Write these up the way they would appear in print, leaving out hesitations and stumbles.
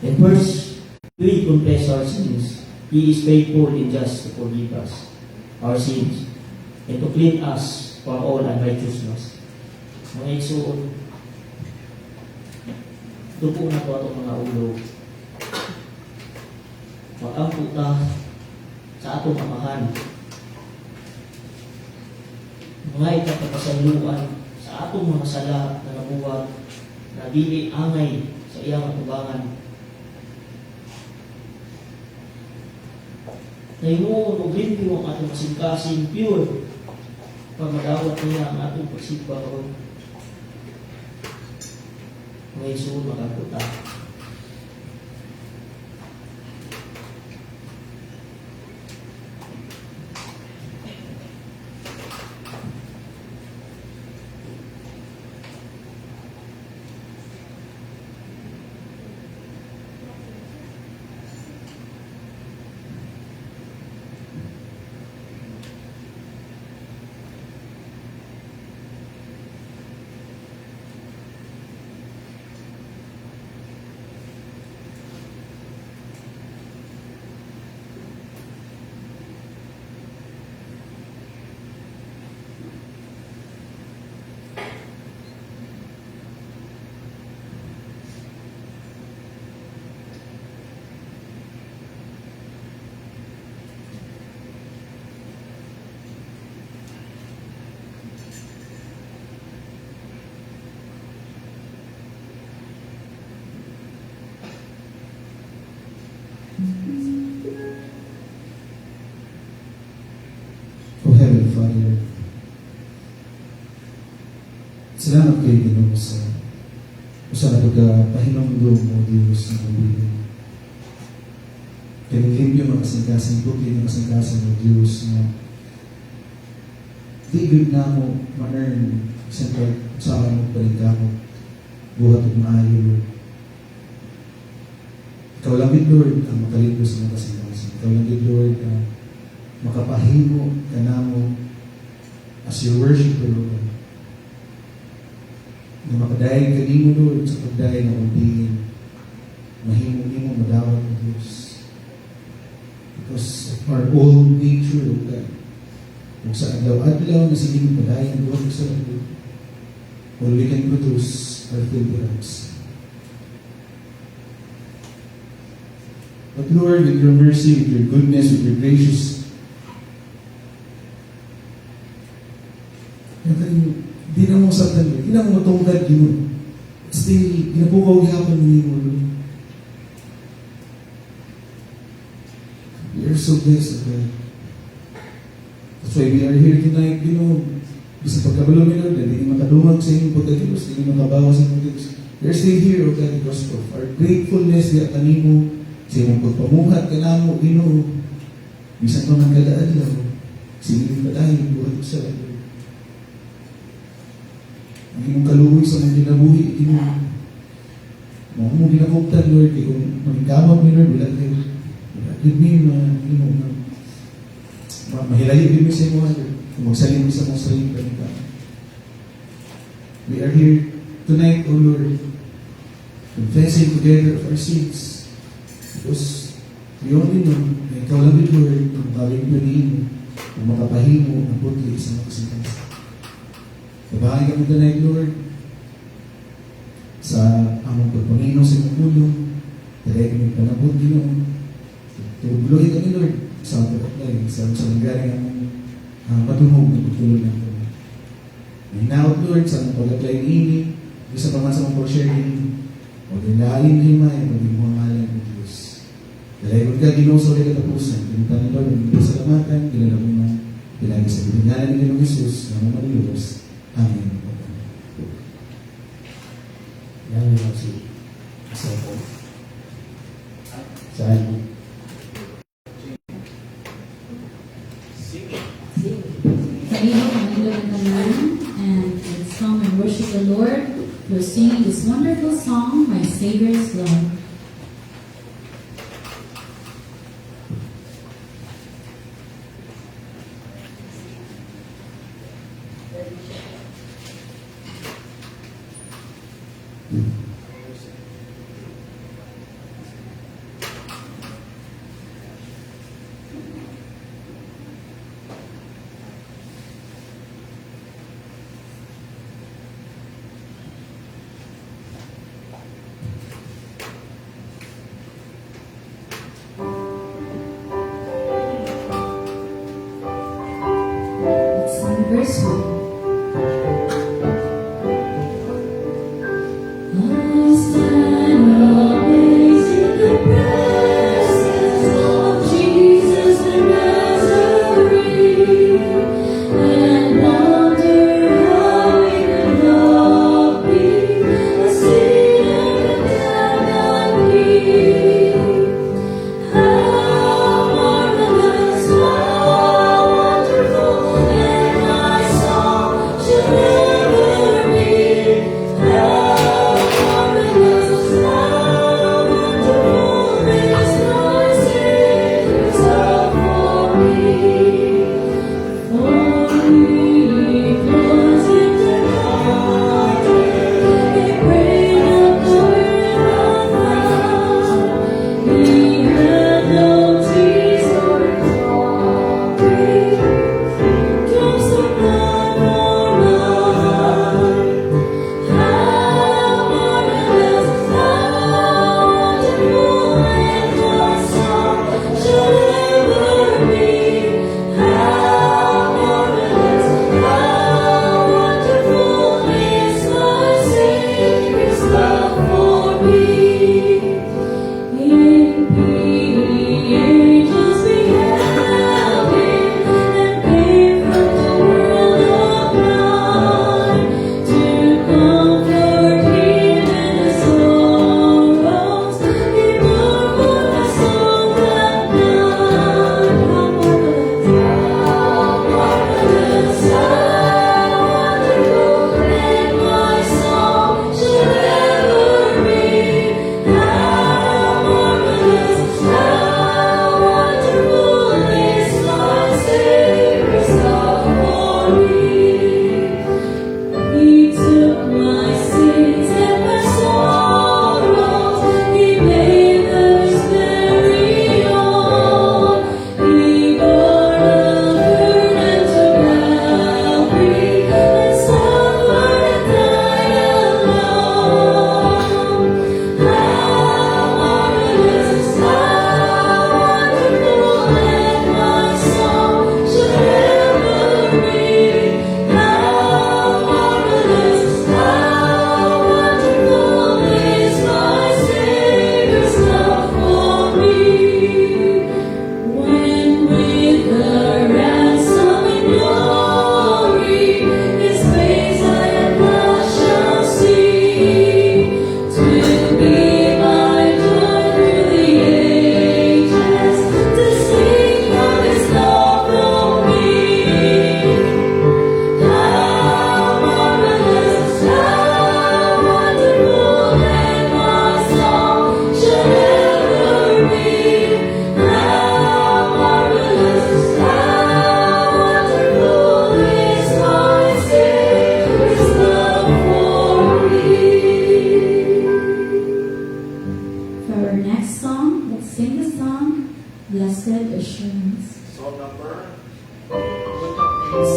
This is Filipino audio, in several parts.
And verse 3, confess our sins. He is faithful and just to forgive us our sins and to clean us from all unrighteousness. Mga igsoon, dupo na ito atong mga ulo. Mag-ampo ta sa atong amahan. Mga ikatapasaluan sa atong mga sala na nabuwag na dili angay sa iyang atubangan. Ngayon, mag-limpyo ang atong kasing-kasing pure pag madawat niya ang atong pagsigba karon. Mga igsoon, mag-ampo ta. O Heavenly Father, salamat kayo Ginoo sa pagpahinumdum mo Diyos ng pag-ibig. Kinilimpyo mga kasangkasang bukid ng kasangkasang mo Diyos na di good na mo ma-earn siyempre sa mo palinda mo buhat at maayo Lord. Ikaw lang din Lord ang makalimpo sa mga kasangkasang. Ikaw lang din Lord ang makapahimo ka na mo as your worshiper Lord. Na makadahil ka din mo Lord sa pagdahil ng pagbihin. Mahimo din mo madawat ng Diyos. Because of our old nature, Lord God. Kung sa adlaw-adlaw na sige mo padayan ang buwan sa Lord, all we can produce are filthy rags. But Lord, with your mercy, with your goodness, with your gracious, di na mo saktan, di na mo matungkad, still, ginapukaw gihapon mo Lord. We are so blessed, God. That's why we are here tonight, Bisa pagkabalo ni Lord, hindi makadumag sa inyong pagkakilos, hindi makabawa sa inyong pagkakilos. We are still here, O God, because of our gratefulness, di at kanimo, sa inyong pagpamuhat ka na mo, Ginoo. Bisan pa man kadaan lang, sige pa tayo, buhat sa Lord. Ang inyong kaluwi sa mga ginabuhi, Ginoo. Mga mong ginakuptan, Lord, kung magkamag ni Lord, wala kayo. Give me mahilayo din mo sa imo, kung magsalim mo sa mga sarili ka. We are here tonight, O Lord, confessing together of our sins. Because we only know na ikaw lang din, Lord, kung makalimpyoniin mo, kung makapahimo ang putli sa mga kasingkas. Kabahay kami tonight, Lord, sa among pagpangino sa imong pulong, dahil kami panabot, Ginoo. Tuguluhin kami, Lord, sa pagkaklay, sa nanggaring ang matunog na pagtulong natin. Mahinaot, Lord, sa pagkaklay ini, sa pamasa mong pag-sharing, o dinalin na himay, o din mo ngalan ng Diyos. Dahil kung ka ginuso ulit katapusan, pinuntan Lord, hindi salamatan, kilala mo na, pinagi sa pinangalan ng Jesus, na mamalilos. Amen. Yan yung si Asapo. Saan? And let's come and worship the Lord. We're singing this wonderful song, My Savior's Love.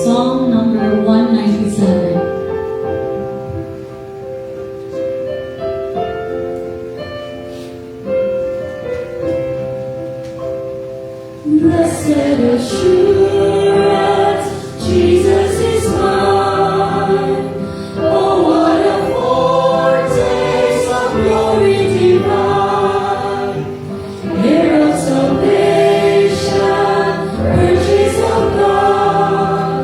Song number 197. Blessed assurance, Jesus is mine. Oh, what a foretaste of glory divine. Heir of salvation, purchase of God,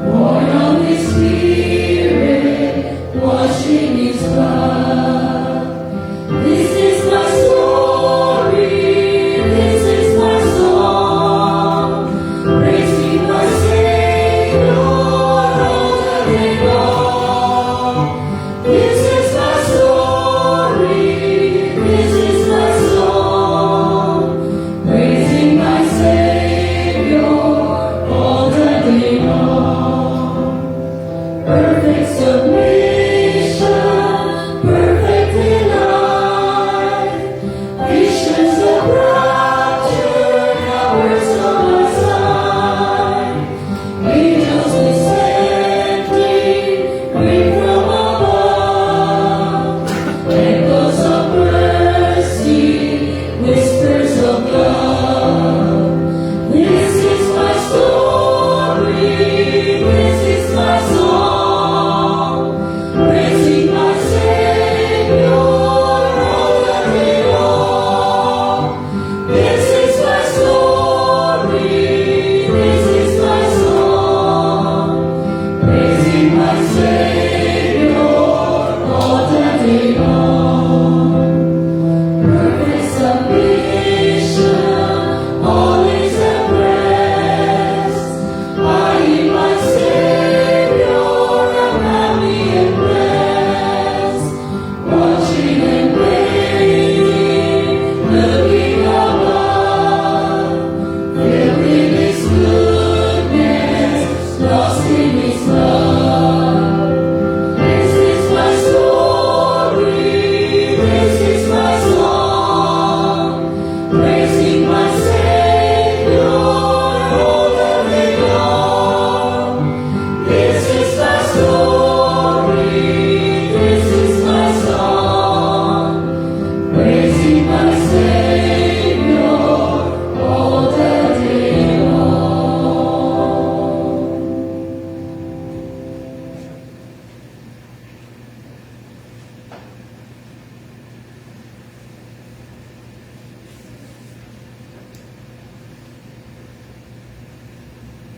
born of His Spirit, washed in His blood. This is my story, this is my song.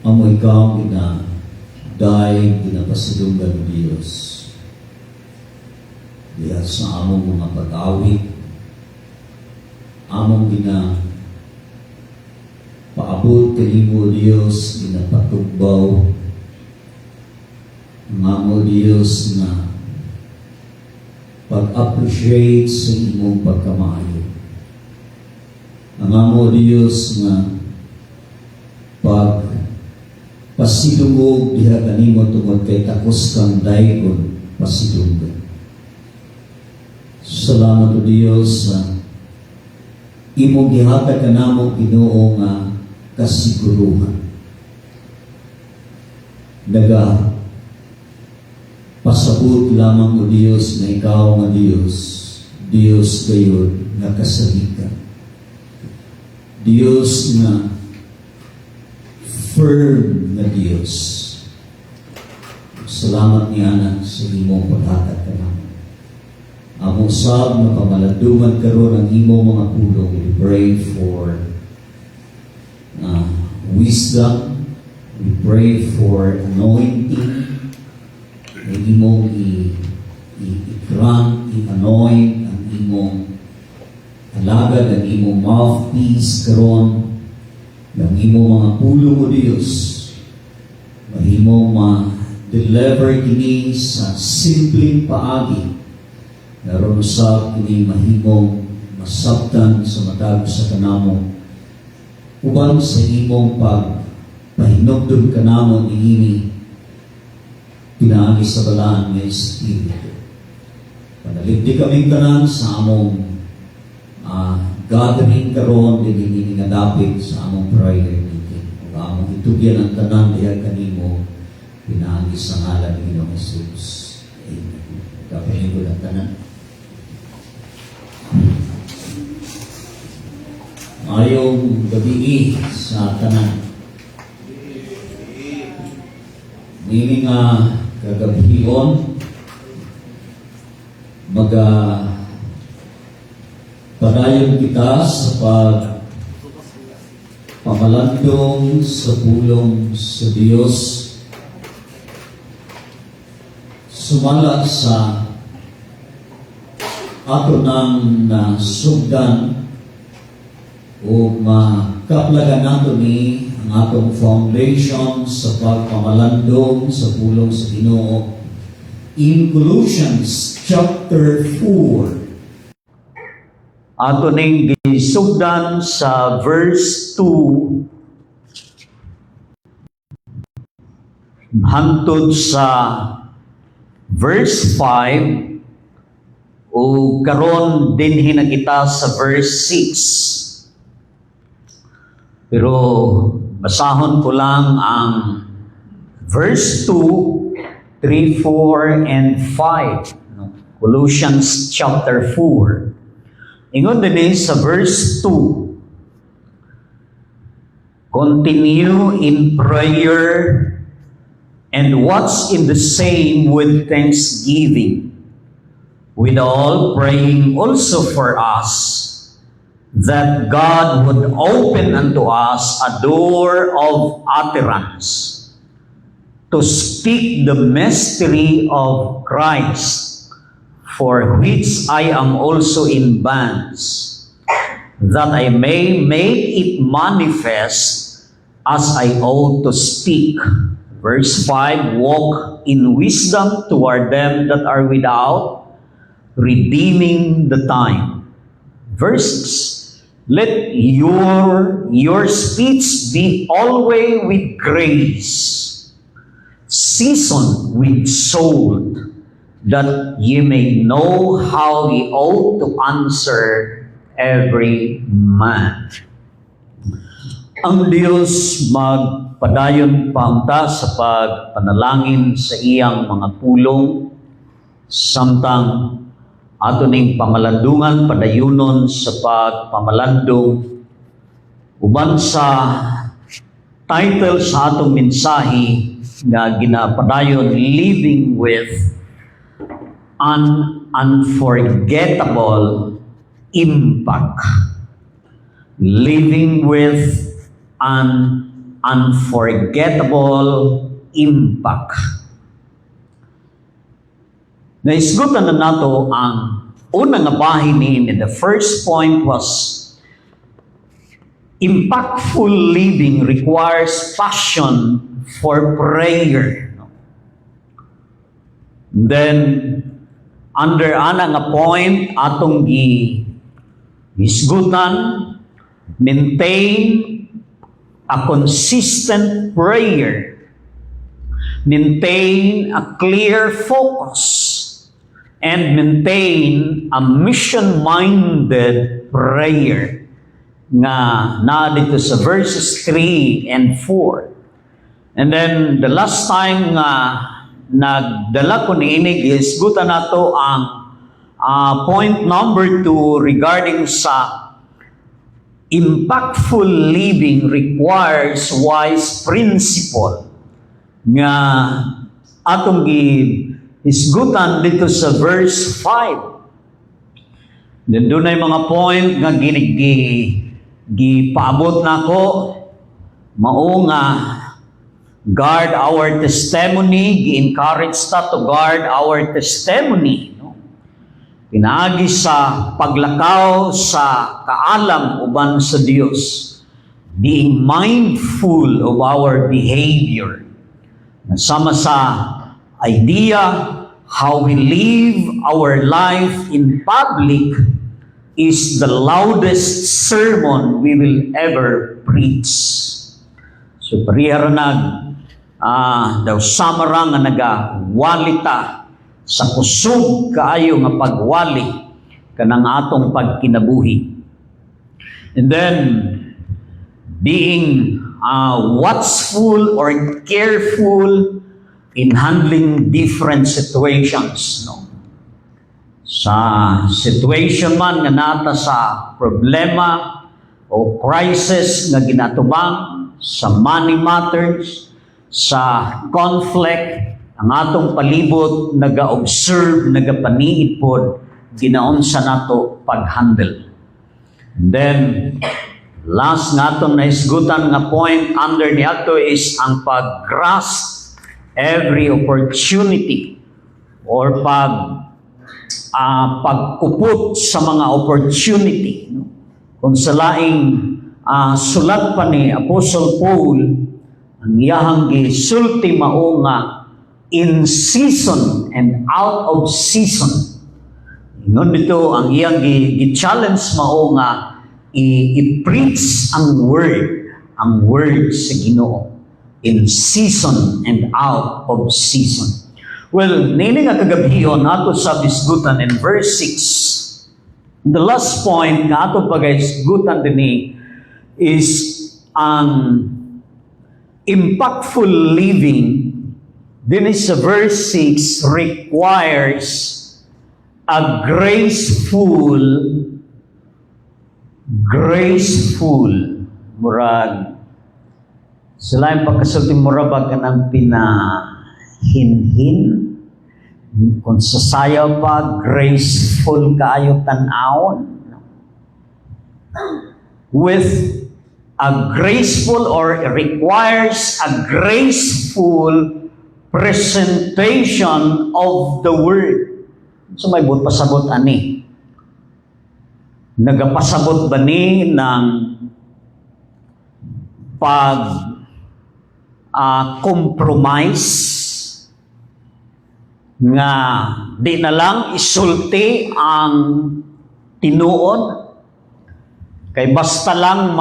amo ikaw daig ginapasidunggan ng Diyos. Diya sa among mga pag-awit, among paabot kanimo Diyos, ginapatugbaw, ang amo Diyos na pag-appreciate sa imong pagkamaayo. Ang amo Diyos na pasidungog diha kanimo tungod kay takos kang daygon pasidungog. Salamat o Diyos sa imong gihatag kanamo Ginoo nga kasiguruhan. Pasabot lamang o Diyos na ikaw nga Diyos, Diyos gayud nga kasagikan. Diyos nga firm na Diyos. Salamat ni anak sa imong paghatag kanamo. Amo sab na pamaladungan karon ang imong mga pulong. We pray for wisdom. We pray for anointing. Na imong i-grant, i-anoint ang imong alagad, ang imong mouthpiece karon ng imong mga pulong o Diyos. Mahimong ma-deliver kini sa simpleng paagi. Naroon sa kini mahimong masabtan sa matag sa kanamo. Uban sa imong pagpahinugdog kanamo niini pinaagi sa balaan ng Espiritu. Panaligdi kaming tanan sa among gathering karon din nga dapit sa among prayer meeting. Ug among itugyan ang tanan diha kanimo pinaagi sa ngalan ni Ginoong Hesus. Amen. Kapahin ko ang tanan. Ayong gabi sa tanan. Nini nga kagabihon padayon kita sa pamalandong sa pulong sa Diyos, sumala sa ato nang nasugdan o makaplagan nato ni ang atong foundation sa pagpamalandong sa pulong sa Ginoo. In Colossians chapter 4, ato ning gisugdan sa verse 2 hangtod sa verse 5 o karon dinhi na kita sa verse 6. Pero basahon ko lang ang verse 2, 3, 4, and 5. Colossians chapter 4. Ingon din sa verse 2. Continue in prayer and watch in the same with thanksgiving. With all praying also for us, that God would open unto us a door of utterance to speak the mystery of Christ, for which I am also in bands, that I may make it manifest as I ought to speak. Verse 5, walk in wisdom toward them that are without, redeeming the time. Verse 6, let your speech be always with grace, seasoned with salt, that ye may know how ye ought to answer every man. Ang Diyos magpadayon paunta sa pagpanalangin sa iyang mga pulong, samtang ato ning pamalandungan padayunon sa pagpamalandong uban sa title sa atong mensahe nga ginapadayon, living with an unforgettable impact. Living with an unforgettable impact. Naisgutan na nato ang unang nga bahin ni the first point was impactful living requires passion for prayer. Then, under ana nga point, atong isgutan, maintain a consistent prayer. Maintain a clear focus. And maintain a mission-minded prayer. Nga na dito sa verses 3 and 4. And then the last time nga nagdala ko ni inig is guta nato ang point number 2 regarding sa impactful living requires wise principle. Nga atong isgutan dito sa verse 5. Then doon ay mga point nga gipaabot na ko, mao nga guard our testimony, gi-encourage ta to guard our testimony. No? Pinaagi sa paglakaw sa kaalam uban sa Dios, being mindful of our behavior. Nasama sa idea how we live our life in public is the loudest sermon we will ever preach. So parihara daw samara nga nagawalita sa kusog kaayo nga pagwali kanang atong pagkinabuhi. And then being watchful or careful in handling different situations, no? Sa situation man nga nata sa problema o crisis nga ginatubang, sa money matters, sa conflict, ang atong palibot naga-observe, nagapaniid pod, ginaunsa nato pag-handle. And then, last nga atong naisgutan nga point under niyato is ang pag-grasp every opportunity or pagkupot sa mga opportunity. No? Kung sa laing sulat pa ni Apostle Paul, ang iyahang gisulti mao nga in season and out of season. Ingon dito ang iyang gi-challenge mao nga i-preach ang word sa Ginoo in season and out of season. Well, nini nga kagabiyon ato sa bisgutan in verse 6. The last point nga ato pag-isgutan dinhi is ang impactful living dinhi sa verse 6 requires a graceful murag sila yung pagkasulti murabag ka ng pinahinhin kung sasayaw pa graceful kaayo tanawon with a graceful or requires a graceful presentation of the word. So may buot pasabot ani. Nagapasabot ba ni ng compromise nga di na lang isulti ang tinuod kay basta lang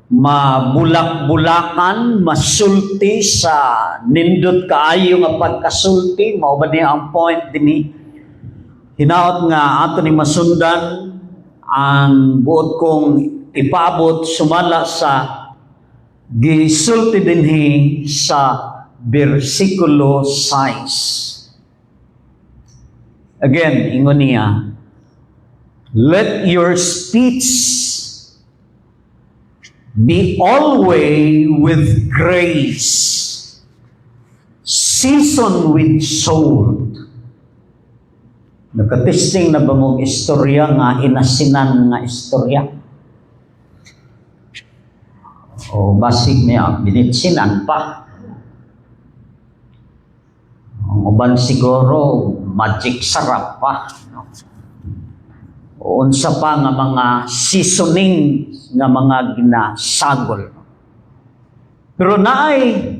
mabulak-bulakan, masulti sa nindot kaayo nga pagkasulti, mao ba niya ang point dinhi? Hinaot nga ato ni masundan ang buot kong ipaabot sumala sa gisulti dinhi sa versikulo 6. Again, ingon niya, let your speech be always with grace, seasoned with salt. Nagkatesting na ba mong istorya nga inasinan nga istorya? O basig niya, binitsinan pa. Ang uban siguro, magic sarap pa. No? O unsa pa nga mga seasoning nga mga ginasagol. Pero naay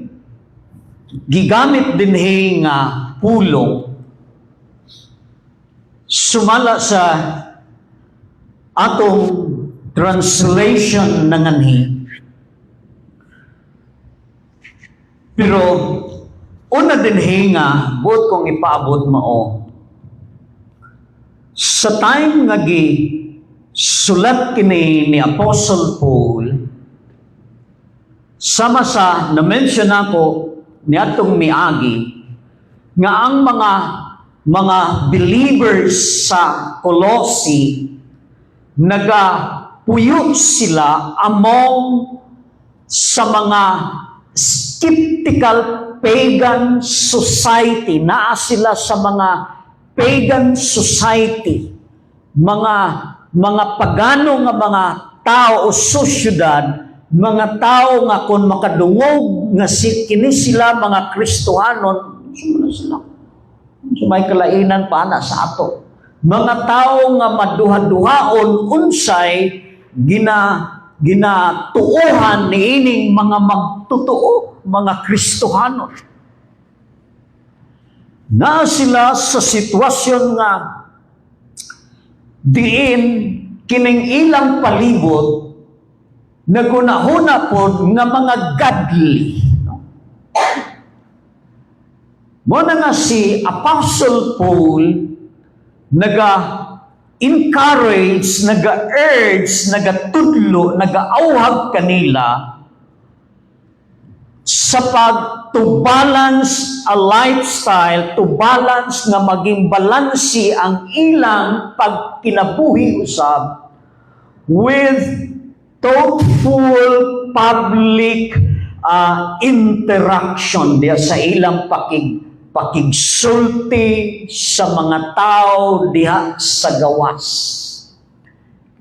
gigamit din nga pulong sumala sa atong translation ng anhi. Pero una din nga buot kong ipaabot mao sa time nga gi sulat kini ni Apostle Paul sama sa na-mention ako ni atong miagi nga ang mga believers sa Colossae nagapuyo sila among sa mga skeptical pagan society. Naa sila sa mga pagan society, mga pagano nga mga tao o sosyudad, mga tao nga kung makadungog nga kini sila mga Kristohanon, sila. So may kalainan pa na sa ato. Mga tao nga maduha-duhaon unsay ginatuohan niining mga magtotoo, mga Kristohanon. Na sila sa sitwasyon nga diin kining ilang palibot nagunahuna po nga mga godly. Muna nga si Apostle Paul naga-encourage, naga-urge, nagatudlo, nagaawhag kanila sa to balance a lifestyle, to balance nga maging balansi ang ilang pagkinabuhi usab with thoughtful public interaction diya sa ilang pakigsulti sa mga tao diha sa gawas.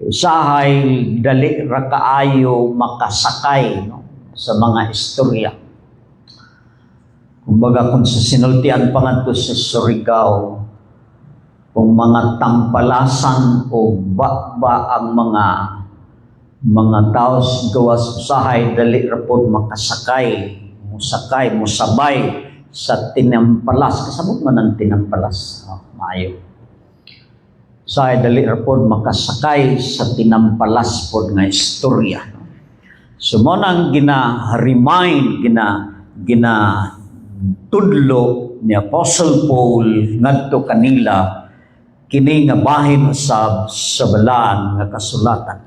Usahay dali ra kaayo makasakay no, sa mga istorya. Kumbaga kung sa sinultian pa ngadto sa Surigao, kung mga tampalasan o bakba ang mga tao sa gawas usahay dali ra pod makasakay, musabay sa tinampalas. Kasabot man ang tinampalas. Maayo. Usahay dali ra pod makasakay sa tinampalas pod nga istorya. So mo nang gina-remind, tudlo ni Apostle Paul ngadto kanila kini nga bahin usab sa balaan nga kasulatan.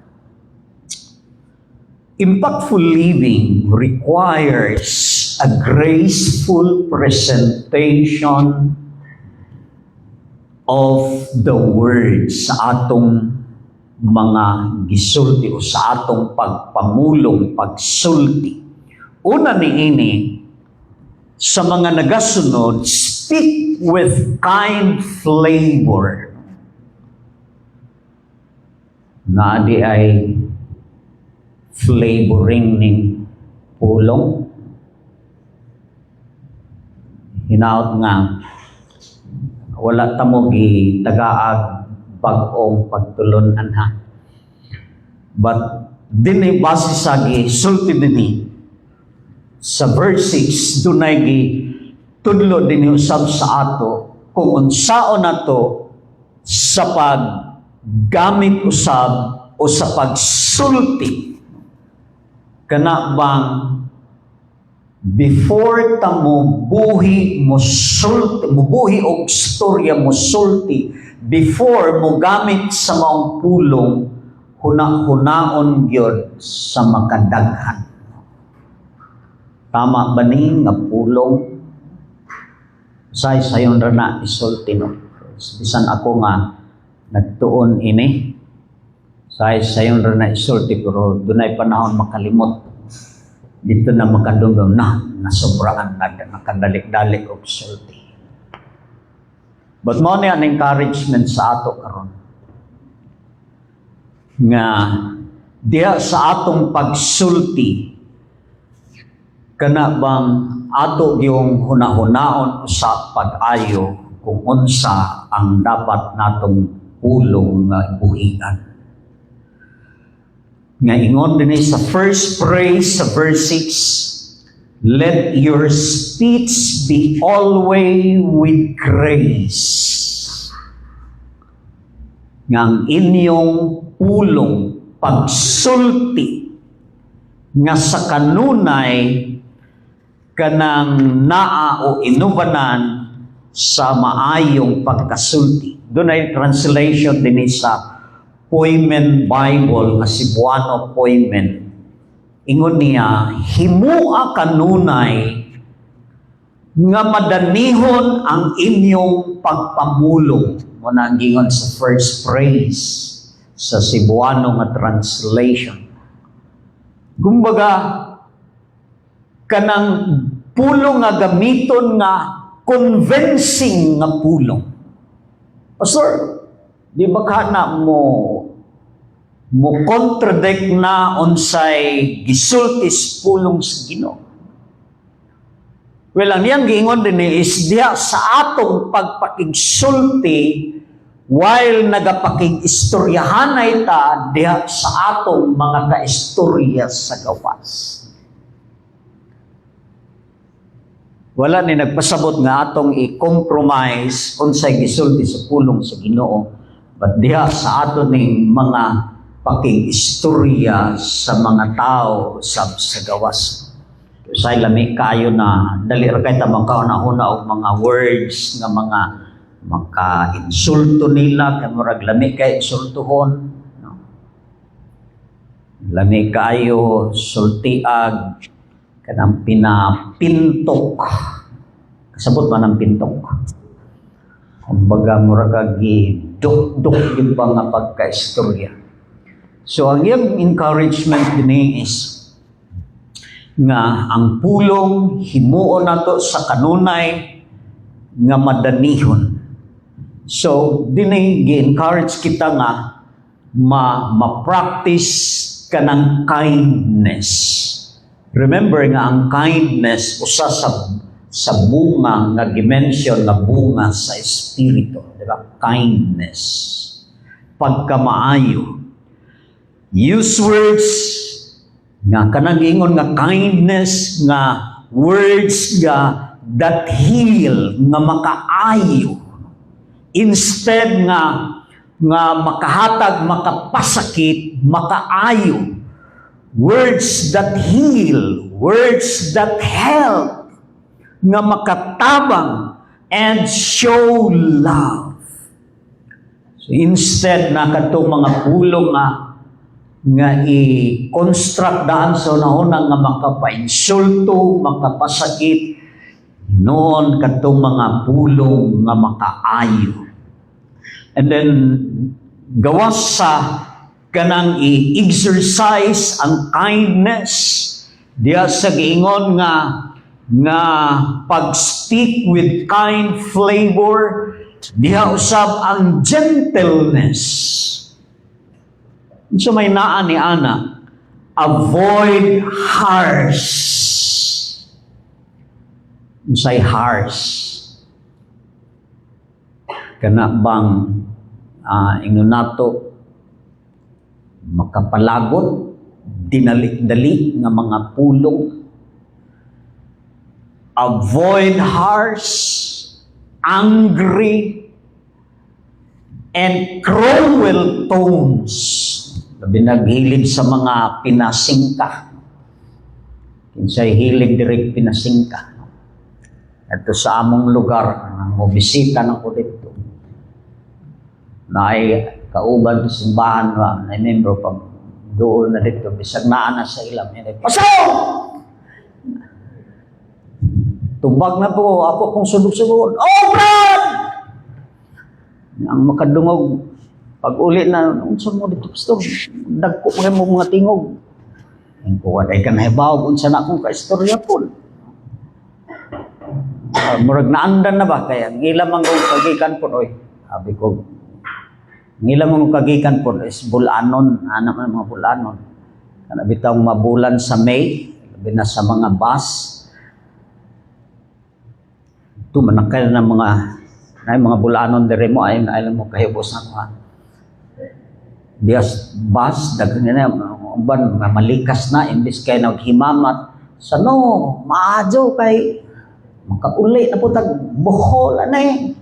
Impactful living requires a graceful presentation of the words sa atong mga gisulti o sa atong pagpamulong, pagsulti. Una niini, sa mga nagasunod, speak with kind flavor. Na di ay flavoring ning pulong. Hinaot nga, wala tamo gitagaag bag-ong pagtulunan ha. But dinay base sa gisulti dinhi sa verse 6 dunay gitudlo dinhi usab sa ato kung unsaon nato sa paggamit usab o sa pagsulti kana bang before ta mo buhi mo sulti, mo buhi og istorya mo sulti, before mo gamit sa maong pulong, hunaon gyud sa makadaghan. Tama ba ni nga pulong? Sayon ra na isulti no. Bisan ako nga nagtuon ini. Sayon ra na isulti pero dunay panahon makalimot. Dito na makadungdong na nasobraan na nakadalik-dalik og sulti. But mo ni ang encouragement sa ato karon nga diya sa atong pagsulti kana bang ato yung hunahunaon sa pag-ayo kung unsa ang dapat natong pulong nga buhian. Nga ingon din sa first praise sa verse 6, let your speech be always with grace. Nga ang inyong pulong pagsulti nga sa kanunay kanang naa o inubanan sa maayong pagkasulti. Doon ay translation din sa Poimen Bible, nga Cebuano Poimen. Ingon niya, himua kanunay nga madanihon ang inyong pagpamulong. Muna ang gingon sa first praise sa Cebuano nga translation. Kumbaga, kanang pulong nga gamiton nga convincing nga pulong. Pastor, di ba ka na mo contradict na unsay gisultis pulong sa Ginoo? Well, ang iyang giingon din is diha sa atong pagpakigsulti while nagapakig-istoryahanay ta diha sa atong mga kaistorya sa gawas. Wala ni nagpasabot nga atong i-compromise unsay gisulti sa pulong sa Ginoo, but diha sa aton ning mga pakig-istorya sa mga tao sa gawas. Sa lami kayo na dali ra kay ta makahuna-huna og mga words nga mga maka-insulto nila kay murag lami kay insultuhon, no? Lami kayo sultiag kanang pinapintok. Kasabot man ang pintok. Kumbaga murag giduk-duk yung nga pagka-istorya. So ang iyang encouragement din is nga ang pulong himuon nato sa kanunay nga madanihon. So dinay gi-encourage kita nga ma-practice kanang kindness. Remember nga ang kindness usa sa bunga nga gimension na bunga sa espiritu, di ba? Kindness, pagkamaayo. Use words nga kanang ingon nga kindness, nga words nga that heal, nga makaayo, instead nga makahatag, makapasakit, makaayo. Words that heal, words that help, nga makatabang and show love. So instead na katong mga pulong nga i-construct daan sa unang nga makapainsulto, makapasakit, noon katong mga pulong nga makaayo. And then gawas sa kanang i-exercise ang kindness diya sa giingon nga pag-speak with kind flavor, diha usab ang gentleness. So may naa ni ana, avoid harsh. Unsay harsh? Kana bang ingon nato makapalagot, dinali-dali nga mga pulong. Avoid harsh, angry, and cruel tones. Labi naghilig sa mga pinasingka. Kinsay hilig direct pinasingka. Ito sa among lugar, nang mobisita na ko dito. Na ay kauban sa simbahan na membro pag doon na dito, bisag na sa ilam. Pasok! Tubag na po, ako kung sunod-sunod. Oh, Brad! Ang makadungog, pag uli na, unsa mo dito, pastor? Dagko mo mga tingog. Ang kuwan ay kanahibaw, unsa na akong kaistorya po. Murag naandan na ba? Kaya ngilam ang kagikan po, oy. Sabi ko, ngilam ang kagikan po is bulanon, anak ng mga bulanon. Kana bitang mabulan sa May, bina sa mga bus. Ito manakal ng mga bulanon dire mo ay mo kahibos na mga dias bus daghan na uban malikas na imbis kay naghimamat sa no maadyo kay makauli na putag Bohol ani.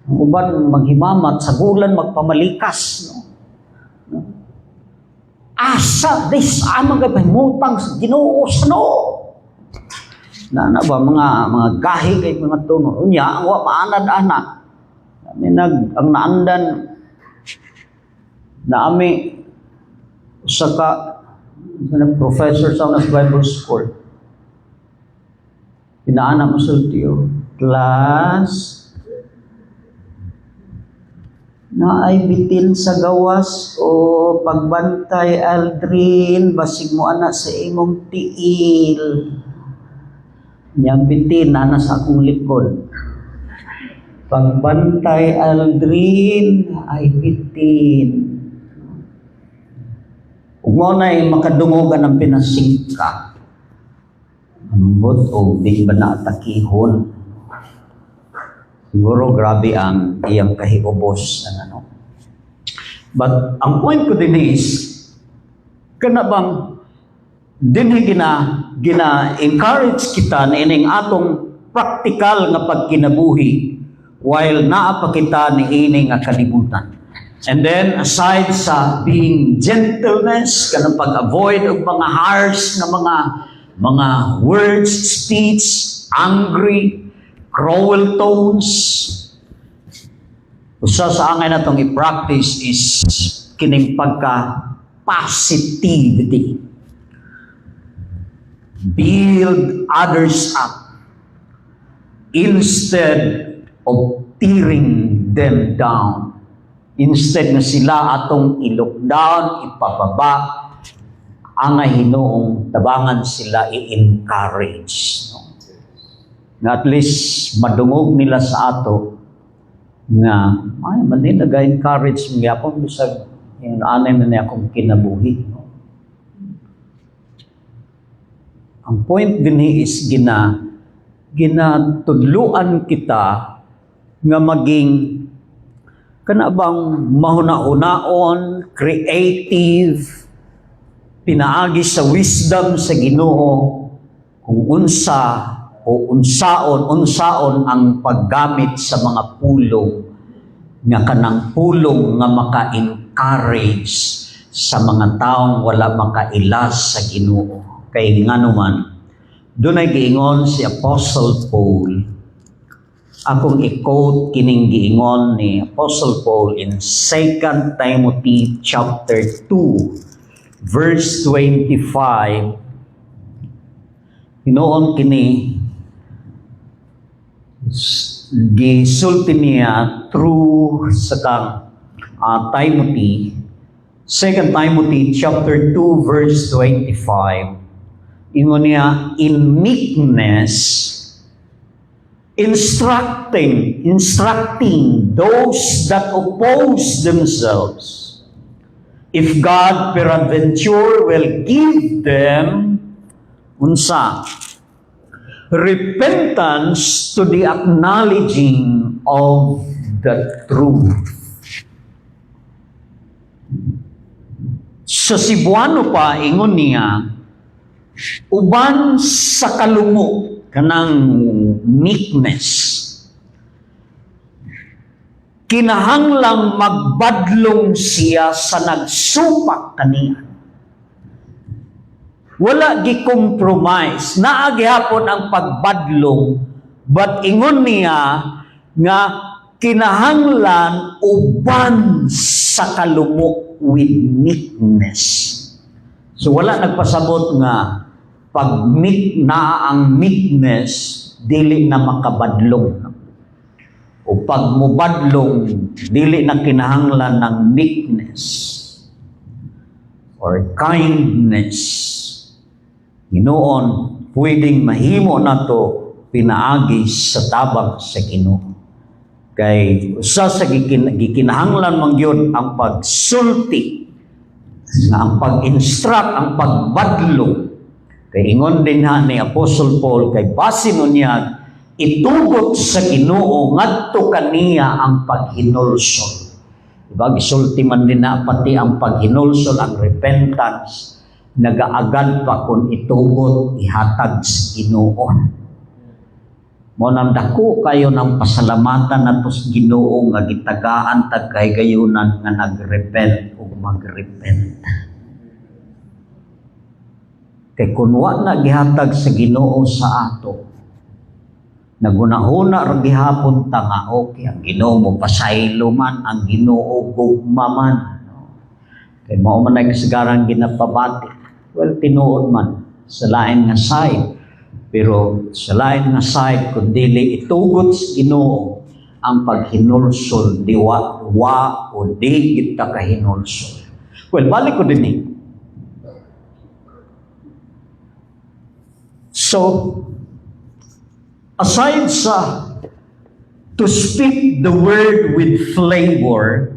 Ang uban maghimamat sa gulan magpamalikas no. Asa this amang gapahimutang sa Ginoo sa no. Na ba mga gahi kay mga tuno unya ang wa maanad ana. Ang naandan na ami sa professor sa Bible School. Pinaana mo sultiyo, class, na ay bitin sa gawas o pagbantay Aldrin, basig mo ana sa imong tiil. Niyang bitin na sa akong likod. Pagbantay Aldrin ay bitin. Kung mo na makadungogan ng pinasingka, ambot o di ba naatakihon, siguro grabe ang iyang kahiubos. But ang point ko din is, kana bang dinhi gina-encourage kita na ining atong practical nga pagkinabuhi while naa pa kita ni ining nga kalibutan. And then, aside sa being gentleness, kanang pag-avoid og mga harsh na mga words, speech, angry, cruel tones, usa sa angay natong i-practice is kining pagka-positivity. Build others up instead of tearing them down. Instead na sila atong i-look down, ipababa, ang Hinoong tabangan sila i-encourage. No? Na at least madungog nila sa ato nga, ay, mali nag-encourage mo yapon bisag yung anay na niya akong kinabuhi. No? Ang point din is ginatudluan kita nga maging kana bang mahuna-hunaon, creative, pinaagi sa wisdom sa Ginoo kung unsa o unsaon ang paggamit sa mga pulong nga kanang pulong nga maka-encourage sa mga taong wala makailas sa Ginoo. Kay nganuman dunay giingon si Apostle Paul. Akong i-quote kining giingon ni Apostle Paul in 2 Timothy chapter 2 verse 25. Hinoon kini gisulti niya through sa Timothy, 2 Timothy chapter 2 verse 25. Ingon niya, in meekness instructing those that oppose themselves, if God peradventure will give them unsa repentance to the acknowledging of the truth. Sa Cebuano pa ingon niya, uban sa kalungo kanang meekness, kinahanglang magbadlong siya sa nagsupak kaniya. Wala gi-compromise. Naagihapon ang pagbadlong, but ingon niya nga kinahanglan uban sa kalumo with meekness. So wala nagpasabot nga pag meek na ang meekness, dili na makabadlong. O pag mubadlong, dili na kinahanglan ng meekness or kindness. Hinoon, pwedeng mahimo na to pinaagi sa tabang sa Ginoo. Kay usa sa gikinahanglan man gyud ang pagsulti, nga ang pag-instruct, ang pagbadlong Kay ingon din ha ni Apostle Paul, kay basin nun niya, itugot sa Ginoo ngadto kaniya ang paghinulsol. Diba, gisulti man din na pati ang paghinulsol, ang repentance, nagaagad pa kung itugot, ihatag sa Ginoo. Mo nang dako kayo ng pasalamatan nato sa Ginoo nga gitagaan tag kahigayunan nga nagrepent o magrepent. Kay kung wa na gihatag sa Ginoo sa ato, nagunahuna ra gihapon ta nga okay ang Ginoo mo pasaylo man, ang Ginoo gugma man. Kay mao man ay kasagaran ginapabati. Well, tinuod man sa lain nga side. Pero sa lain nga side, kung dili itugot sa Ginoo ang paghinulsol, diwa o di kita kahinulsol. Well, balik ko din eh. So, aside sa to speak the word with flavor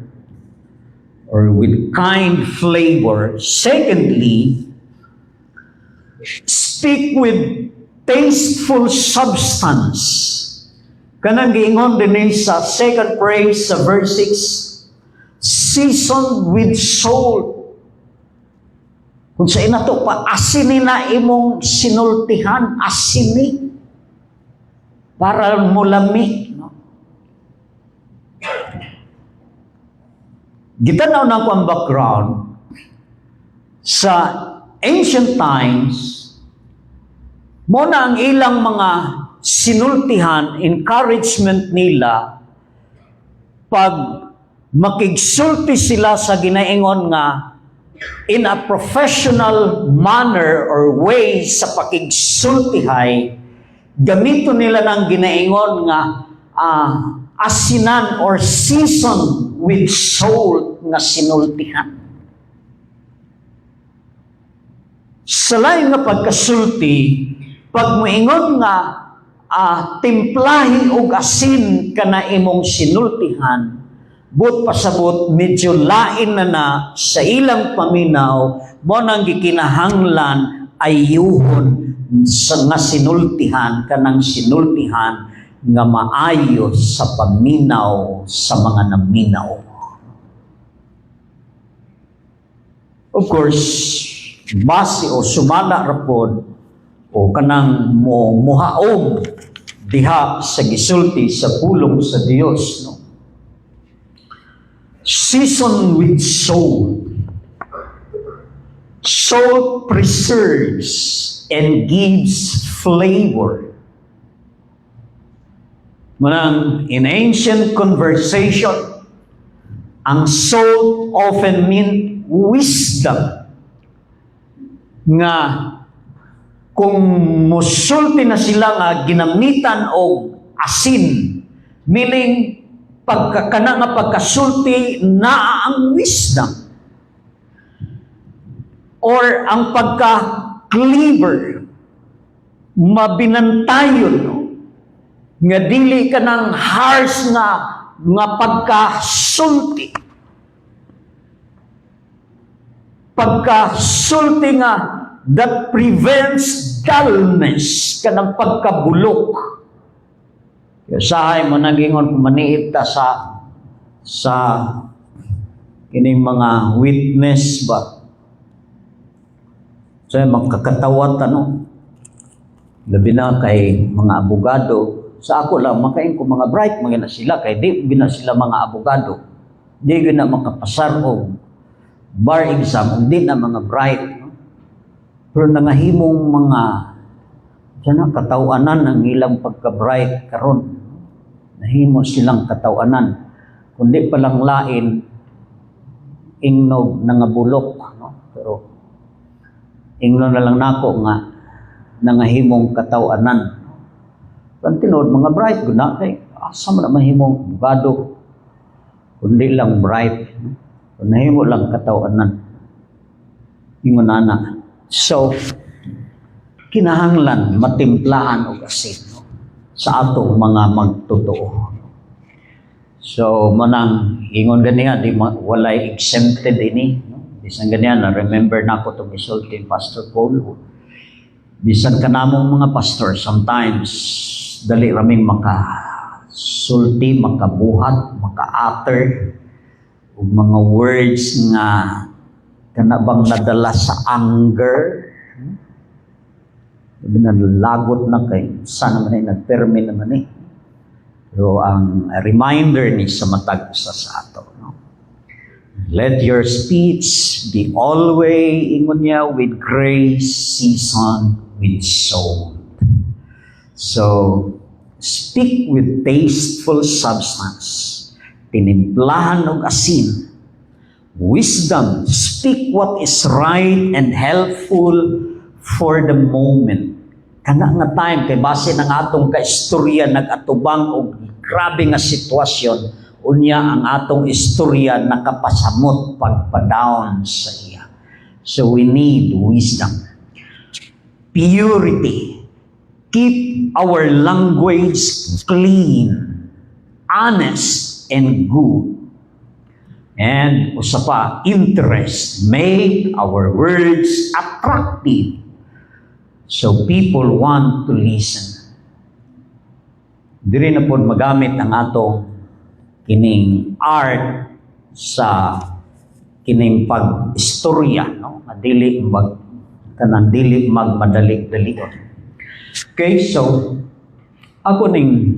or with kind flavor, secondly, speak with tasteful substance. Kanang giingon din sa second phrase sa verse 6, seasoned with salt. Kung sa inato pa, asini na imong sinultihan, asini. Para mulami. No? Gitanaw na ko ang background. Sa ancient times, muna ang ilang mga sinultihan, encouragement nila, pag makigsulti sila sa ginaingon nga, in a professional manner or way sa pakigsultihay, gamito nila ng ginaingon nga asinan or season with salt nga sinultihan. Sa lain nga pagkasulti, pag moingon nga timplahi og asin kana imong sinultihan, but pasabot medyo lain na sa ilang paminaw, mo nang gikinahanglan ayuhon sa nga sinultihan, kanang sinultihan nga maayo sa paminaw sa mga naminaw. Of course, base o sumala rapod o kanang muhaog diha sa gisulti sa pulong sa Dios, no? Season with salt. Salt preserves and gives flavor. Manang in ancient conversation, ang salt often meant wisdom. Nga kung musulti na sila nga ginamitan og asin, meaning pagkakana nga pagkasulti na ang wisdom or ang pagka-clever, mabinantayon, no? Nga dili ka ng harsh nga pagkasulti. Pagkasulti nga that prevents dullness, kanang pagkabulok. Sahay mo nagingon kung maniit ta sa kining mga witness ba. So magkakatawat labi na kay mga abogado. Sa ako lang makain ko mga bright mga na sila kay di gina sila mga abogado. Di gina makapasar og bar exam, di na mga bright. No? Pero nangahimong mga sana katawanan ang ilang pagka-bright karon. Nahimo silang katawanan. Kundi palang lain, ingnog nangabulok. No? Pero ingnog na lang nako nga nangahimong katawanan. Pantinood, mga bright, guna kay asa man na mahimong bugado. Kundi lang bright. No? Nahimo lang katawanan. Ingon ana. So, kinahanglan matimplahan og asin, no? Sa atong mga magtotoo. So manang ingon ganiya di walay exempted ini, no? Bisan ganiya na remember nako tong isulti Pastor Paul. Bisan ka namong mga pastor, sometimes dali raming makasulti, makabuhat, makaater, o mga words nga kanabang nadala sa anger. Lagot na kay sana naman ay nagpermi naman eh. Pero ang reminder ni sa matag sa ato, no? Let your speech be always ingon niya with grace, seasoned with salt. So, speak with tasteful substance, tinimplahan og asin. Wisdom, speak what is right and helpful for the moment. Kana nga time, kay base ng atong kaistorya, nag-atubang og grabe nga sitwasyon, unya ang atong istorya nakapasamot pagpa-down sa iya. So we need wisdom. Purity. Keep our language clean, honest, and good. And usa pa, interest. Make our words attractive so people want to listen. Diri na po magamit ang atong kining art sa kining pag-istorya, no? Dili magmadali-dali. Okay, so ako ning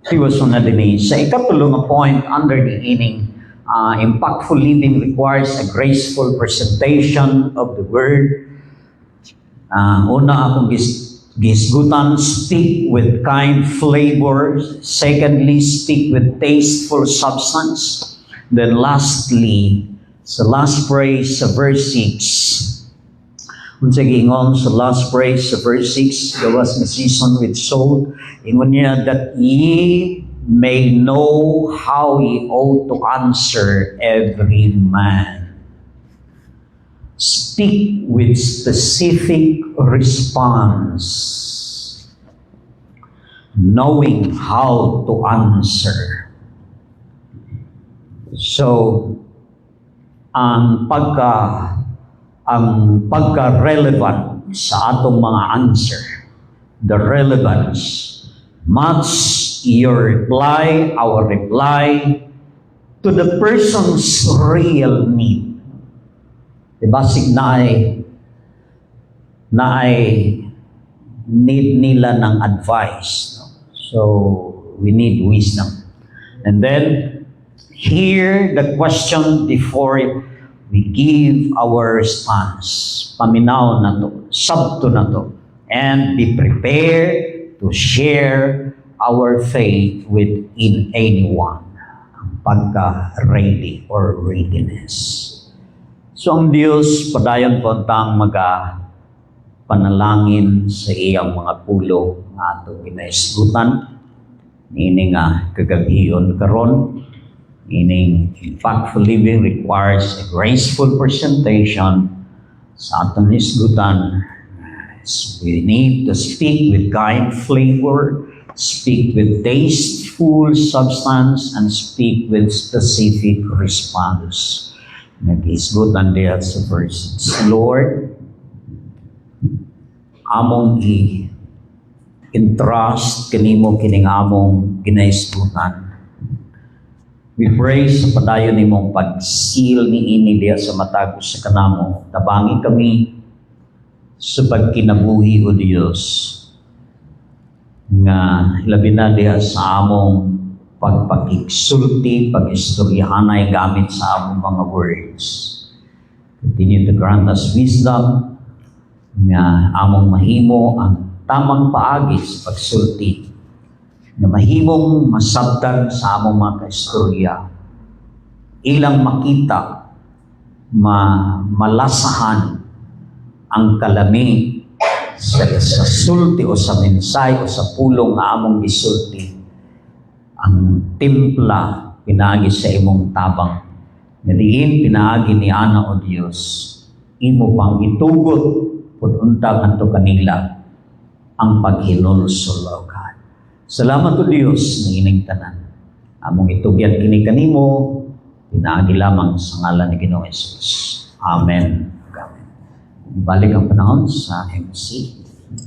siwason na din sa ikatulo nga point under the heading, impactful living requires a graceful presentation of the word. Una akong gisgutan, speak with kind flavor. Secondly, speak with tasteful substance. Then lastly, sa last phrase sa verse 6, unsa giingon sa last phrase sa verse 6, gawas nga season with salt, ingon niya that ye may know how ye ought to answer every man. Speak with specific response, knowing how to answer. So, ang pagka-relevant sa atong mga answer, the relevance, match your reply, our reply, to the person's real need. Basig na ay need nila ng advice. No? So, we need wisdom. And then, hear the question before we give our response. Paminaw na to, sabto na to. And be prepared to share our faith with anyone. Ang pagka-ready or readiness. So ang Diyos, padayon po tang panalangin sa iyang mga pulo nga ato ginaisgutan. Ini nga kagabiyon karon. Meaning, impactful living requires a graceful presentation sa atong isgutan. We need to speak with kind flavor, speak with tasteful substance, and speak with specific response. Nag-isgutan diya sa verses. Lord, among i-entrust kanimo kining among ginaisgutan. We pray sa padayon nimong pag-seal ni ini diya sa matagos sa kanamo. Tabangi kami sa pagkinabuhi o Diyos nga labi na diya sa among pagpakigsulti, pag-istoryahanay gamit sa among mga words. Continue to grant us wisdom nga among mahimo ang tamang paagi sa pagsulti, na mahimong masabtan sa among mga kaistorya, ilang makita, malasahan ang kalami sa sulti o sa mensay o sa pulong nga among gisulti. Ang timpla pinaagi sa imong tabang. Nadiin pinaagi ni Ana o Diyos. Imo pang itugot kung untag anto kanila ang paghinulsol o God. Salamat o Diyos ng ining tanan. Among itugyan kini kanimo, pinaagi lamang sa ngalan ni Ginoong Jesus. Amen. Amen. Balik ang panahon sa MC.